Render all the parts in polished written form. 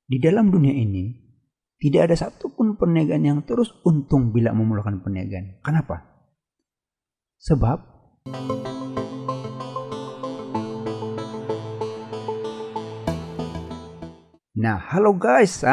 Di dalam dunia ini, tidak ada satupun perniagaan yang terus untung bila memulakan perniagaan. Kenapa? Sebab halo guys.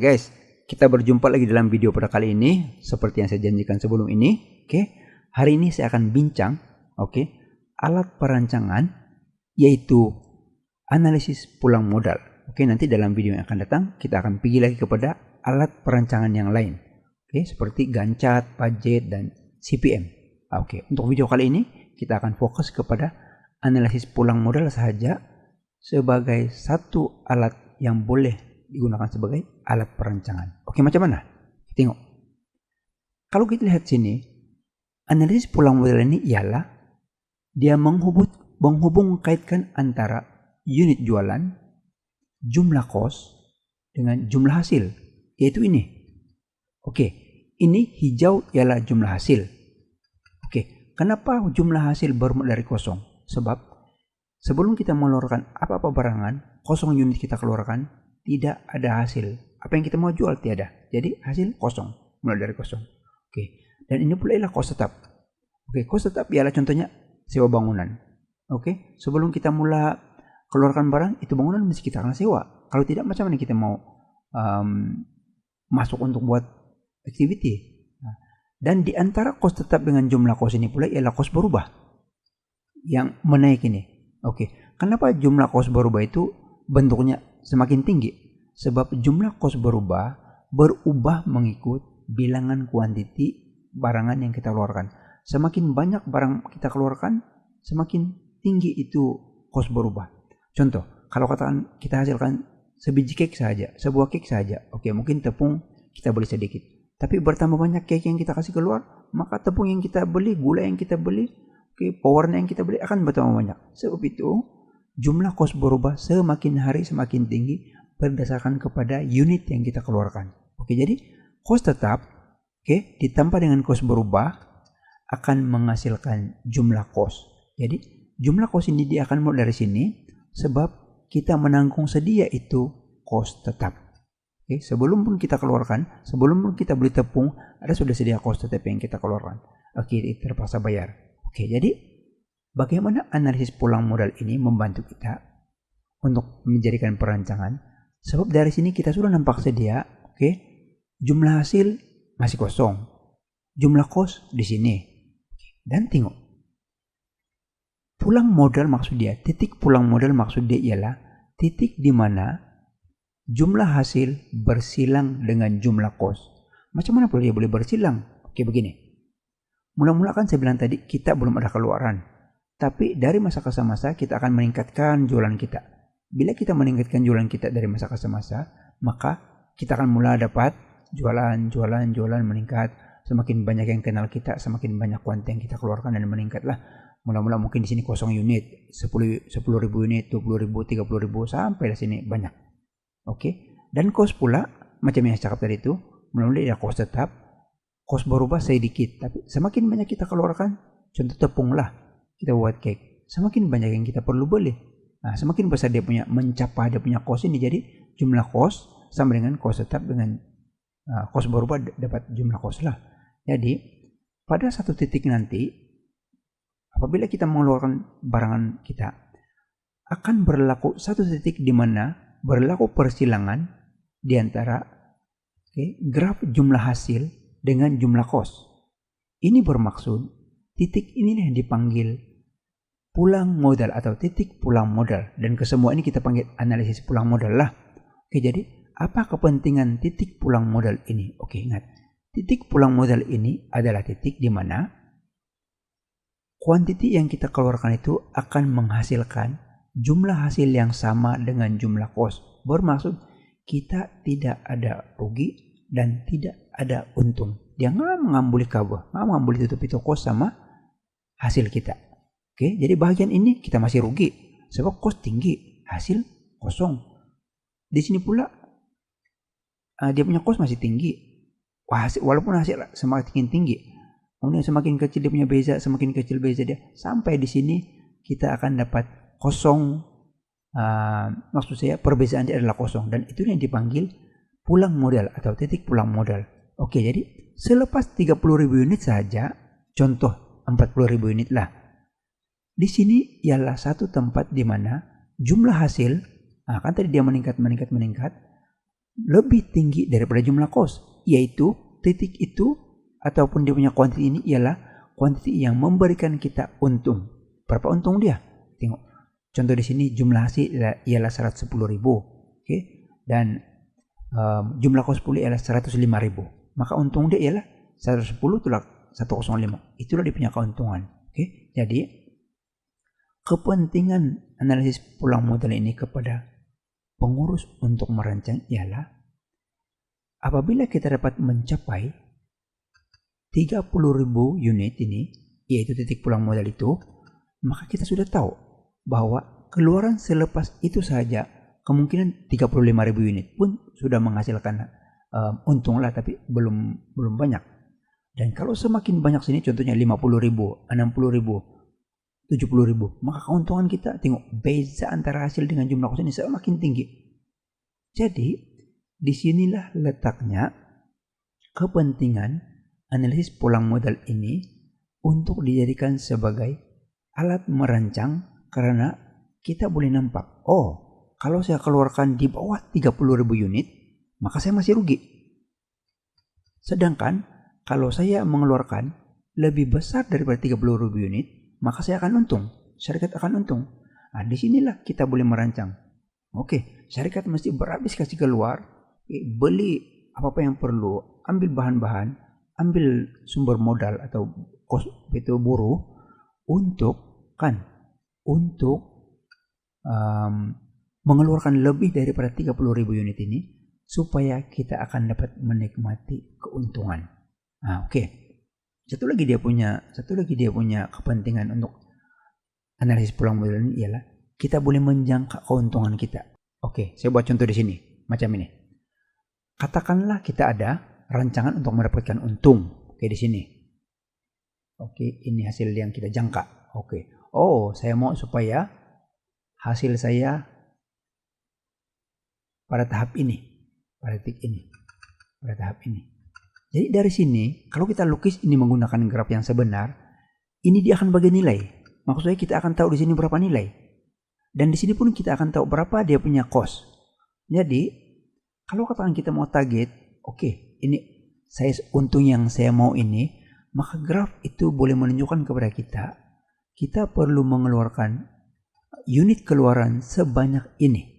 Guys, kita berjumpa lagi dalam video pada kali ini seperti yang saya janjikan sebelum ini. Hari ini saya akan bincang alat perancangan yaitu analisis pulang modal. Nanti dalam video yang akan datang kita akan pergi lagi kepada alat perancangan yang lain. Seperti Gantt, Budget dan CPM. Untuk video kali ini kita akan fokus kepada analisis pulang modal saja sebagai satu alat yang boleh digunakan sebagai alat perancangan. Macam mana? Tengok. Kalau kita lihat sini, analisis pulang modal ini ialah dia menghubung kaitkan antara unit jualan, jumlah kos dengan jumlah hasil, yaitu ini. Ini hijau ialah jumlah hasil. Kenapa jumlah hasil bermula dari kosong? Sebab sebelum kita mengeluarkan apa-apa barangan, kosong unit kita keluarkan, tidak ada hasil. Apa yang kita mau jual tiada. Jadi hasil kosong, mulai dari kosong. Dan ini pula ialah kos tetap. Kos tetap ialah contohnya sewa bangunan. Sebelum kita mula keluarkan barang, itu bangunan mesti kita akan sewa. Kalau tidak, macam mana kita mau masuk untuk buat activity? Dan di antara kos tetap dengan jumlah kos ini pula ialah kos berubah yang menaik ini. Kenapa jumlah kos berubah itu bentuknya semakin tinggi? Sebab jumlah kos berubah mengikut bilangan kuantiti barangan yang kita keluarkan. Semakin banyak barang kita keluarkan, semakin tinggi itu kos berubah. Contoh, kalau katakan kita hasilkan sebiji cake saja, sebuah cake saja. Mungkin tepung kita beli sedikit. Tapi bertambah banyak cake yang kita kasih keluar, maka tepung yang kita beli, gula yang kita beli, pewarna yang kita beli akan bertambah banyak. Sebab itu, jumlah kos berubah semakin hari semakin tinggi berdasarkan kepada unit yang kita keluarkan. Jadi kos tetap, ditambah dengan kos berubah akan menghasilkan jumlah kos. Jadi jumlah kos ini dia akan mulai dari sini sebab kita menanggung sedia itu kos tetap. Sebelum pun kita keluarkan, sebelum pun kita beli tepung, ada sudah sedia kos tetap yang kita keluarkan. Terpaksa bayar. Jadi bagaimana analisis pulang modal ini membantu kita untuk menjadikan perancangan? Sebab dari sini kita sudah nampak sedia, jumlah hasil masih kosong, jumlah kos di sini. Dan tengok, pulang modal maksud dia, titik pulang modal maksud dia ialah titik di mana jumlah hasil bersilang dengan jumlah kos. Macam mana pula dia boleh bersilang? Begini. Mula-mula kan saya bilang tadi kita belum ada keluaran. Tapi dari masa ke masa kita akan meningkatkan jualan kita. Bila kita meningkatkan jualan kita dari masa ke masa, maka kita akan mula dapat jualan meningkat. Semakin banyak yang kenal kita, semakin banyak kuantitas yang kita keluarkan dan meningkatlah. Mula-mula mungkin di sini 0 unit, 10.000 unit, 20.000, 30.000 sampai di sini banyak. Dan kos pula macam yang saya cakap tadi itu, mulai ada kos tetap, kos berubah sedikit, tapi semakin banyak kita keluarkan, contoh tepung lah, kita buat cake, semakin banyak yang kita perlu beli. Semakin besar dia punya mencapai dia punya kos ini, jadi jumlah kos sama dengan kos tetap dengan kos berubah dapat jumlah kos lah. Jadi pada satu titik nanti, apabila kita mengeluarkan barangan kita, akan berlaku satu titik di mana berlaku persilangan di antara graf jumlah hasil dengan jumlah kos. Ini bermaksud titik inilah yang dipanggil pulang modal atau titik pulang modal, dan kesemua ini kita panggil analisis pulang modal lah. Jadi apa kepentingan titik pulang modal ini? Ingat, titik pulang modal ini adalah titik di mana kuantiti yang kita keluarkan itu akan menghasilkan jumlah hasil yang sama dengan jumlah kos. Bermaksud kita tidak ada rugi dan tidak ada untung. Dia nggak mengambil kabah, nggak mengambil tutup itu kos sama hasil kita. Jadi bagian ini kita masih rugi sebab kos tinggi, hasil kosong. Di sini pula dia punya kos masih tinggi, walaupun hasil semakin tinggi. Kemudian semakin kecil dia punya beza, semakin kecil beza dia. Sampai di sini kita akan dapat kosong maksud saya perbezaan adalah kosong, dan itu yang dipanggil pulang modal atau titik pulang modal. Oke, jadi selepas 30.000 unit saja, contoh 40.000 unit lah. Di sini ialah satu tempat di mana jumlah hasil, kan tadi dia meningkat, lebih tinggi daripada jumlah kos, yaitu titik itu ataupun dia punya kuantiti ini ialah kuantiti yang memberikan kita untung. Berapa untung dia? Tengok. Contoh di sini jumlah hasil ialah 110.000, oke? Dan jumlah kos pulih ialah 105.000. Maka untung dia ialah 110 tolak 105. Itulah dia punya keuntungan, oke? Jadi kepentingan analisis pulang modal ini kepada pengurus untuk merancang ialah apabila kita dapat mencapai 30.000 unit ini, yaitu titik pulang modal itu, maka kita sudah tahu bahwa keluaran selepas itu saja kemungkinan 35.000 unit pun sudah menghasilkan untung lah, tapi belum banyak. Dan kalau semakin banyak sini, contohnya 50.000, 60.000, 70.000, maka keuntungan kita, tengok beza antara hasil dengan jumlah kos ini semakin tinggi. Jadi disinilah letaknya kepentingan analisis pulang modal ini untuk dijadikan sebagai alat merancang, karena kita boleh nampak, kalau saya keluarkan di bawah 30.000 unit, maka saya masih rugi. Sedangkan kalau saya mengeluarkan lebih besar daripada 30.000 unit, maka saya akan untung, syarikat akan untung. Nah, disinilah kita boleh merancang. Oke, syarikat mesti berhabis kasih keluar, beli apa-apa yang perlu, ambil bahan-bahan, ambil sumber modal atau kos itu buruh untuk mengeluarkan lebih daripada 30.000 unit ini, supaya kita akan dapat menikmati keuntungan. Nah, oke. Satu lagi dia punya kepentingan untuk analisis pulang modal ini ialah kita boleh menjangka keuntungan kita. Oke, saya buat contoh di sini macam ini. Katakanlah kita ada rancangan untuk mendapatkan untung. Oke, di sini. Oke, ini hasil yang kita jangka. Oke. Saya mau supaya hasil saya pada tahap ini, pada titik ini, pada tahap ini. Jadi dari sini, kalau kita lukis ini menggunakan graf yang sebenar, ini dia akan bagi nilai. Maksudnya kita akan tahu di sini berapa nilai. Dan di sini pun kita akan tahu berapa dia punya cost. Jadi, kalau katakan kita mau target, ini saya untung yang saya mau ini, maka graf itu boleh menunjukkan kepada kita perlu mengeluarkan unit keluaran sebanyak ini.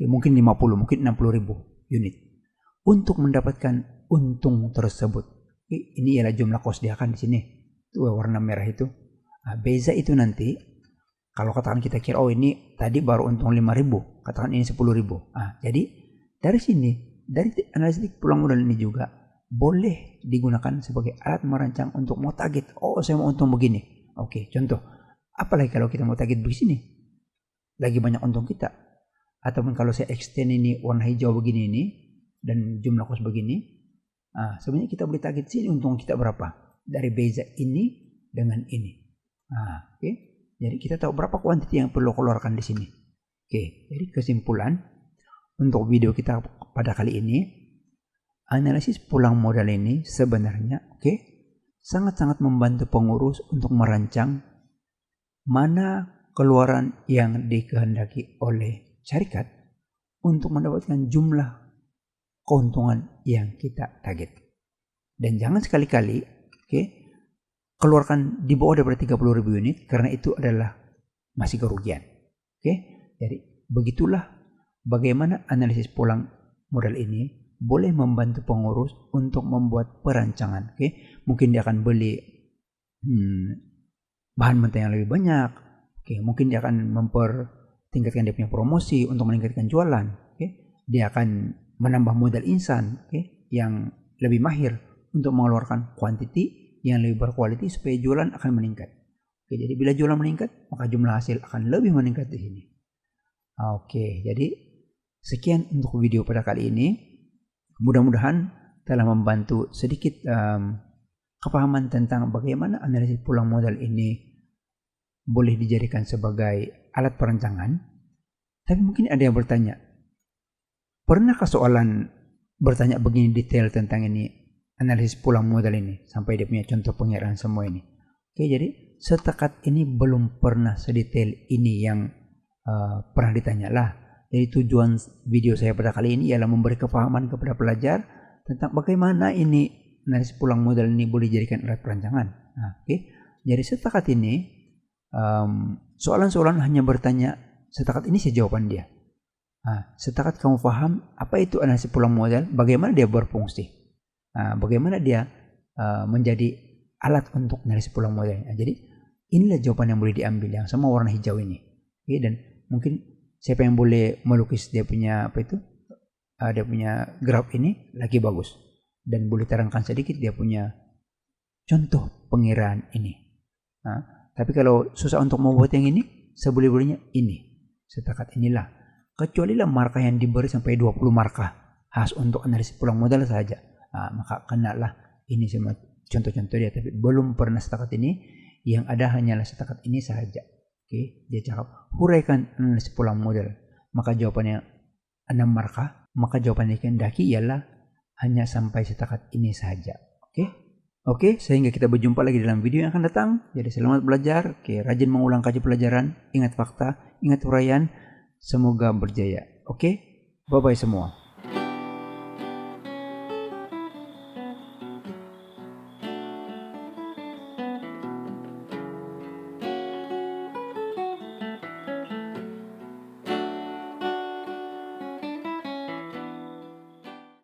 Mungkin 50, mungkin 60.000 unit untuk mendapatkan untung tersebut. Ini ialah jumlah kos dia kan di sini. Itu warna merah itu. Nah, beza itu nanti kalau katakan kita kira ini tadi baru untung 5.000, katakan ini 10.000. Jadi dari sini, dari analisis pulang modal ini juga boleh digunakan sebagai alat merancang untuk mau target. Saya mau untung begini. Contoh. Apalagi kalau kita mau target begini, lagi banyak untung kita. Ataupun kalau saya extend ini warna hijau begini ini dan jumlah kos begini, sebenarnya kita boleh target sini untung kita berapa dari beza ini dengan ini. Jadi kita tahu berapa kuantiti yang perlu keluarkan di sini. Jadi kesimpulan untuk video kita pada kali ini, analisis pulang modal ini sebenarnya sangat-sangat membantu pengurus untuk merancang mana keluaran yang dikehendaki oleh syarikat untuk mendapatkan jumlah keuntungan yang kita target. Dan jangan sekali-kali keluarkan di bawah daripada 30.000 unit, karena itu adalah masih kerugian. Jadi begitulah bagaimana analisis pulang modal ini boleh membantu pengurus untuk membuat perancangan. Mungkin dia akan beli bahan mentah yang lebih banyak. Mungkin dia akan mempertingkatkan dia punya promosi untuk meningkatkan jualan. Dia akan menambah modal insan yang lebih mahir untuk mengeluarkan kuantiti yang lebih berkualitas supaya jualan akan meningkat. Jadi bila jualan meningkat, maka jumlah hasil akan lebih meningkat di sini. Jadi sekian untuk video pada kali ini. Mudah-mudahan telah membantu sedikit kepahaman tentang bagaimana analisis pulang modal ini boleh dijadikan sebagai alat perancangan Tapi mungkin ada yang bertanya, pernahkah soalan bertanya begini detail tentang ini, analisis pulang modal ini, sampai dia punya contoh pengiraan semua ini. Oke, jadi setakat ini belum pernah sedetail ini yang pernah ditanya lah. Jadi tujuan video saya pada kali ini ialah memberi kepahaman kepada pelajar tentang bagaimana ini analisis pulang modal ini boleh dijadikan alat perancangan. Nah, oke. Jadi setakat ini soalan-soalan hanya bertanya, setakat ini saya jawaban dia. Nah, setakat kamu paham apa itu analisis pulang modal, bagaimana dia berfungsi, bagaimana dia menjadi alat untuk analisis pulang modal. Nah, jadi inilah jawaban yang boleh diambil yang sama warna hijau ini. Oke, dan mungkin siapa yang boleh melukis dia punya dia punya graf ini lagi bagus dan boleh terangkan sedikit dia punya contoh pengiraan ini. Nah, tapi kalau susah untuk membuat yang ini, seboleh-bolehnya ini. Setakat inilah. Kecuali lah markah yang diberi sampai 20 markah khas untuk analisis pulang modal saja. Nah, maka kenalah ini semua contoh-contoh dia, tapi belum pernah setakat ini. Yang ada hanyalah setakat ini saja. Oke, dia cakap huraikan analisis pulang modal. Maka jawabannya 6 markah. Maka jawaban yang kehendaki ialah hanya sampai setakat ini saja. Oke, sehingga kita berjumpa lagi dalam video yang akan datang. Jadi selamat belajar. Oke, rajin mengulang kaji pelajaran. Ingat fakta, ingat uraian. Semoga berjaya. Oke, bye-bye semua.